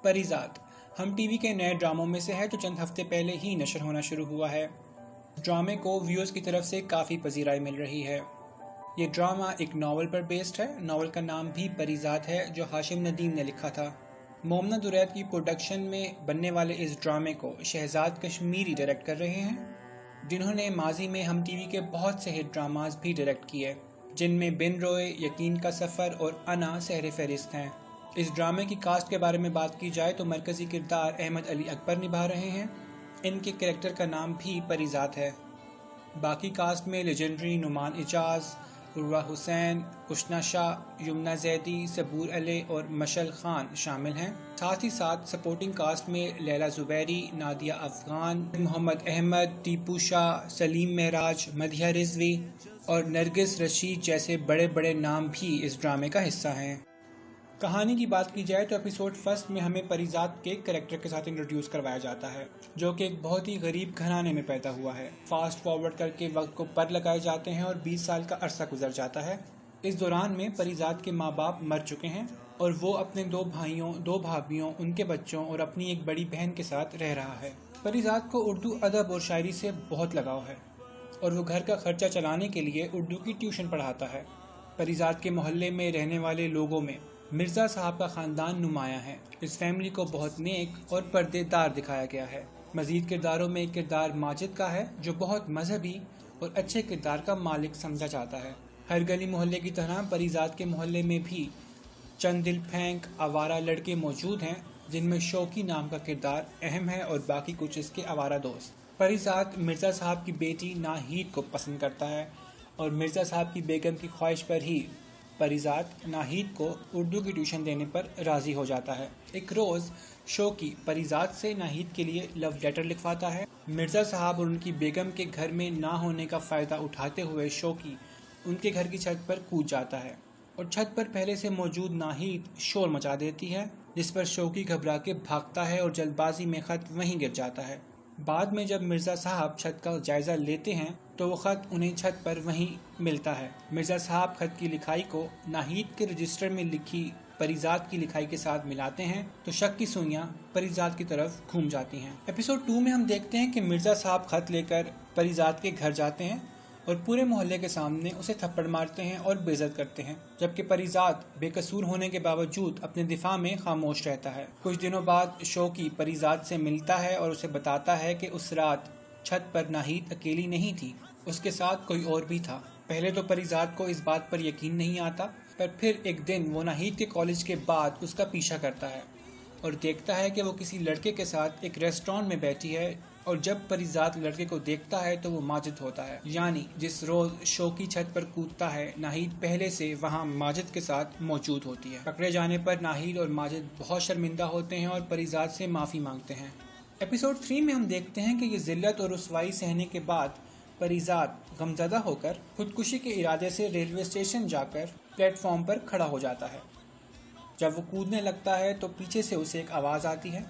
پریزاد ہم T V کے نئے ڈراموں میں سے ہے جو چند ہفتے پہلے ہی نشر ہونا شروع ہوا ہے۔ ڈرامے کو ویورز کی طرف سے کافی پذیرائی مل رہی ہے۔ یہ ڈرامہ ایک ناول پر بیسڈ ہے۔ ناول کا نام بھی پریزاد ہے جو ہاشم ندیم نے لکھا تھا۔ مومنہ درید کی پروڈکشن میں بننے والے اس ڈرامے کو شہزاد کشمیری ڈائریکٹ کر رہے ہیں، جنہوں نے ماضی میں ہم ٹی وی کے بہت سے ہٹ ڈراماز بھی ڈائریکٹ کیے، جن میں بن روئے، یقین کا سفر اور انا سہر فہرست ہیں۔ اس ڈرامے کی کاسٹ کے بارے میں بات کی جائے تو مرکزی کردار احمد علی اکبر نبھا رہے ہیں۔ ان کے کریکٹر کا نام بھی پریزاد ہے۔ باقی کاسٹ میں لیجنڈری نعمان اعجاز، عروہ حسین، حسنہ شاہ، یمنہ زیدی، صبور علی اور مشعل خان شامل ہیں۔ ساتھ ہی ساتھ سپورٹنگ کاسٹ میں لیلا زبیری، نادیہ افغان، محمد احمد، ٹیپو شاہ، سلیم معراج، مدیحہ رضوی اور نرگس رشید جیسے بڑے بڑے نام بھی اس ڈرامے کا حصہ ہیں۔ کہانی کی بات کی جائے تو ایپیسوڈ فرسٹ میں ہمیں پریزاد کے کریکٹر کے ساتھ انٹروڈیوس کروایا جاتا ہے، جو کہ ایک بہت ہی غریب گھرانے میں پیدا ہوا ہے۔ فاسٹ فارورڈ کر کے وقت کو پر لگائے جاتے ہیں اور 20 سال کا عرصہ گزر جاتا ہے۔ اس دوران میں پریزاد کے ماں باپ مر چکے ہیں اور وہ اپنے 2 بھائیوں، 2 بھابھیوں، ان کے بچوں اور اپنی ایک بڑی بہن کے ساتھ رہ رہا ہے۔ پریزاد کو اردو ادب اور شاعری سے بہت لگاؤ ہے اور وہ گھر کا خرچہ چلانے کے لیے اردو کی ٹیوشن پڑھاتا ہے۔ پریزاد کے محلے میں رہنے والے لوگوں میں مرزا صاحب کا خاندان نمایاں ہے۔ اس فیملی کو بہت نیک اور پردے دار دکھایا گیا ہے۔ مزید کرداروں میں ایک کردار ماجد کا ہے جو بہت مذہبی اور اچھے کردار کا مالک سمجھا جاتا ہے۔ ہر گلی محلے کی طرح پریزاد کے محلے میں بھی چند دل پھینک آوارہ لڑکے موجود ہیں، جن میں شوقی نام کا کردار اہم ہے اور باقی کچھ اس کے آوارہ دوست۔ پریزاد مرزا صاحب کی بیٹی ناہید کو پسند کرتا ہے اور مرزا صاحب کی بیگم کی خواہش پر ہی پریزاد ناہید کو اردو کی ٹیوشن دینے پر راضی ہو جاتا ہے۔ ایک روز شوقی پریزاد سے ناہید کے لیے لو لیٹر لکھواتا ہے۔ مرزا صاحب اور ان کی بیگم کے گھر میں نہ ہونے کا فائدہ اٹھاتے ہوئے شوقی ان کے گھر کی چھت پر کود جاتا ہے اور چھت پر پہلے سے موجود ناہید شور مچا دیتی ہے، جس پر شوقی گھبرا کے بھاگتا ہے اور جلد بازی میں خط وہیں گر جاتا ہے۔ بعد میں جب مرزا صاحب چھت کا جائزہ لیتے ہیں تو وہ خط انہیں چھت پر وہیں ملتا ہے۔ مرزا صاحب خط کی لکھائی کو ناہید کے رجسٹر میں لکھی پریزاد کی لکھائی کے ساتھ ملاتے ہیں تو شک کی سوئیاں پریزاد کی طرف گھوم جاتی ہیں۔ ایپیسوڈ 2 میں ہم دیکھتے ہیں کہ مرزا صاحب خط لے کر پریزاد کے گھر جاتے ہیں اور پورے محلے کے سامنے اسے تھپڑ مارتے ہیں اور بے عزت کرتے ہیں، جبکہ پریزاد بے قصور ہونے کے باوجود اپنے دفاع میں خاموش رہتا ہے۔ کچھ دنوں بعد شوقی پریزاد سے ملتا ہے اور اسے بتاتا ہے کہ اس رات چھت پر ناہید اکیلی نہیں تھی، اس کے ساتھ کوئی اور بھی تھا۔ پہلے تو پریزاد کو اس بات پر یقین نہیں آتا، پر پھر ایک دن وہ ناہید کے کالج کے بعد اس کا پیچھا کرتا ہے اور دیکھتا ہے کہ وہ کسی لڑکے کے ساتھ ایک ریسٹورانٹ میں بیٹھی ہے، اور جب پریزاد لڑکے کو دیکھتا ہے تو وہ ماجد ہوتا ہے، یعنی جس روز شوقی چھت پر کودتا ہے ناہید پہلے سے وہاں ماجد کے ساتھ موجود ہوتی ہے۔ پکڑے جانے پر ناہید اور ماجد بہت شرمندہ ہوتے ہیں اور پریزاد سے معافی مانگتے ہیں۔ ایپیسوڈ 3 میں ہم دیکھتے ہیں کہ یہ ذلت اور رسوائی سہنے کے بعد پریزاد غمزدہ ہو کر خودکشی کے ارادے سے ریلوے اسٹیشن جا کر پلیٹ فارم پر کھڑا ہو جاتا ہے۔ جب وہ کودنے لگتا ہے تو پیچھے سے اسے ایک آواز آتی ہے۔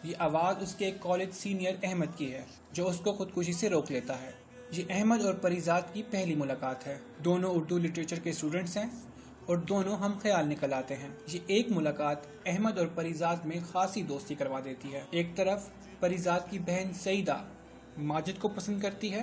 یہ آواز اس کے ایک کالج سینئر احمد کی ہے، جو اس کو خودکشی سے روک لیتا ہے۔ یہ احمد اور پریزاد کی پہلی ملاقات ہے۔ دونوں اردو لٹریچر کے اسٹوڈنٹس ہیں اور دونوں ہم خیال نکل آتے ہیں۔ یہ ایک ملاقات احمد اور پریزاد میں خاصی دوستی کروا دیتی ہے۔ ایک طرف پریزاد کی بہن سعیدہ ماجد کو پسند کرتی ہے،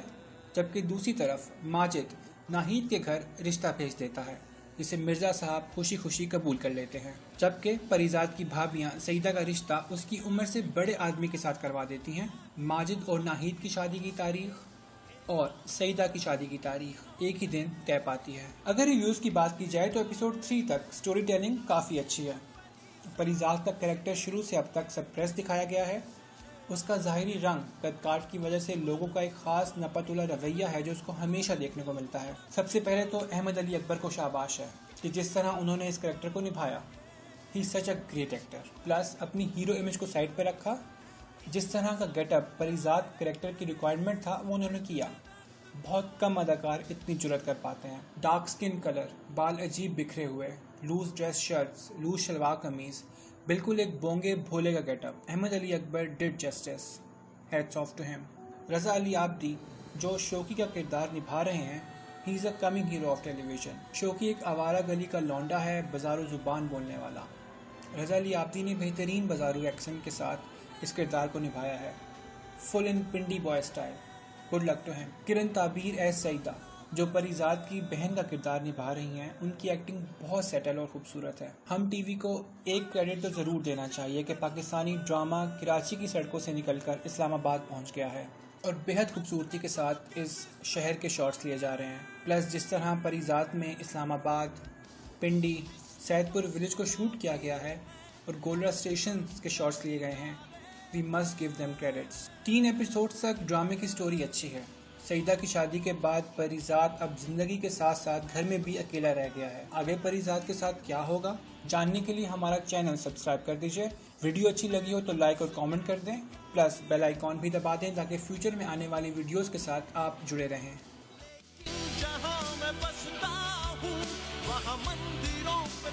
جبکہ دوسری طرف ماجد ناہید کے گھر رشتہ بھیج دیتا ہے، جسے مرزا صاحب خوشی خوشی قبول کر لیتے ہیں، جبکہ پریزاد کی بھابیاں سعیدہ کا رشتہ اس کی عمر سے بڑے آدمی کے ساتھ کروا دیتی ہیں۔ ماجد اور ناہید کی شادی کی تاریخ اور سعیدہ کی شادی کی تاریخ ایک ہی دن طے پاتی ہے۔ اگر ریویوز کی بات کی جائے تو ایپیسوڈ 3 تک سٹوری ٹیلنگ کافی اچھی ہے۔ پریزاد کا کریکٹر شروع سے اب تک سپریس دکھایا گیا ہے۔ اس کا ظاہری رنگ قد کاٹ کی وجہ سے لوگوں کا ایک خاص نپتولہ رویہ ہے جو اس کو ہمیشہ دیکھنے کو ملتا ہے۔ سب سے پہلے تو احمد علی اکبر کو شاباش ہے کہ جس طرح انہوں نے اس کریکٹر کو نبھایا۔ ہی سچ اے گریٹ ایکٹر۔ پلس اپنی ہیرو امیج کو سائڈ پہ رکھا، جس طرح کا گیٹ اپ پریزاد کریکٹر کی ریکوائرمنٹ تھا وہ انہوں نے کیا۔ بہت کم اداکار اتنی جرأت کر پاتے ہیں۔ ڈارک سکن کلر، بال عجیب بکھرے ہوئے، loose dress shirts, loose shalwar kameez, بالکل ایک بونگے بھولے کا get up. Ahmed Ali Akbar did justice, hats off to ہم۔ رضا علی عابدی جو شوقی کا کردار نبھا رہے ہیں، he is a coming hero of television. Shauqi ایک آوارہ گلی کا لونڈا ہے، بازار و زبان بولنے والا۔ رضا علی عابدی نے بہترین بازارو ایکسنٹ کے ساتھ اس کردار کو نبھایا ہے، full in Pindi boy style. Good luck to him. Kiran Tabeer as Saeeda جو پریزاد کی بہن کا کردار نبھا رہی ہیں، ان کی ایکٹنگ بہت سیٹل اور خوبصورت ہے. ہم ٹی وی کو ایک کریڈٹ تو ضرور دینا چاہیے کہ پاکستانی ڈرامہ کراچی کی سڑکوں سے نکل کر اسلام آباد پہنچ گیا ہے اور بہت خوبصورتی کے ساتھ اس شہر کے شاٹس لیے جا رہے ہیں. پلس جس طرح پریزاد میں اسلام آباد، پنڈی، سید پور ولیج کو شوٹ کیا گیا ہے اور گولڈا اسٹیشن کے شاٹس لیے گئے ہیں، we must give them credits. 3 episodes تک ڈرامے کی سٹوری اچھی ہے. سعیدہ کی شادی کے بعد پریزاد اب زندگی کے ساتھ ساتھ گھر میں بھی اکیلا رہ گیا ہے. آگے پریزاد کے ساتھ کیا ہوگا جاننے کے لیے ہمارا چینل سبسکرائب کر دیجئے. ویڈیو اچھی لگی ہو تو لائک اور کامنٹ کر دیں، پلس بیل آئیکن بھی دبا دیں تاکہ فیوچر میں آنے والی ویڈیوز کے ساتھ آپ جڑے رہیں. جہاں میں بستا ہوں وہاں مندروں پہ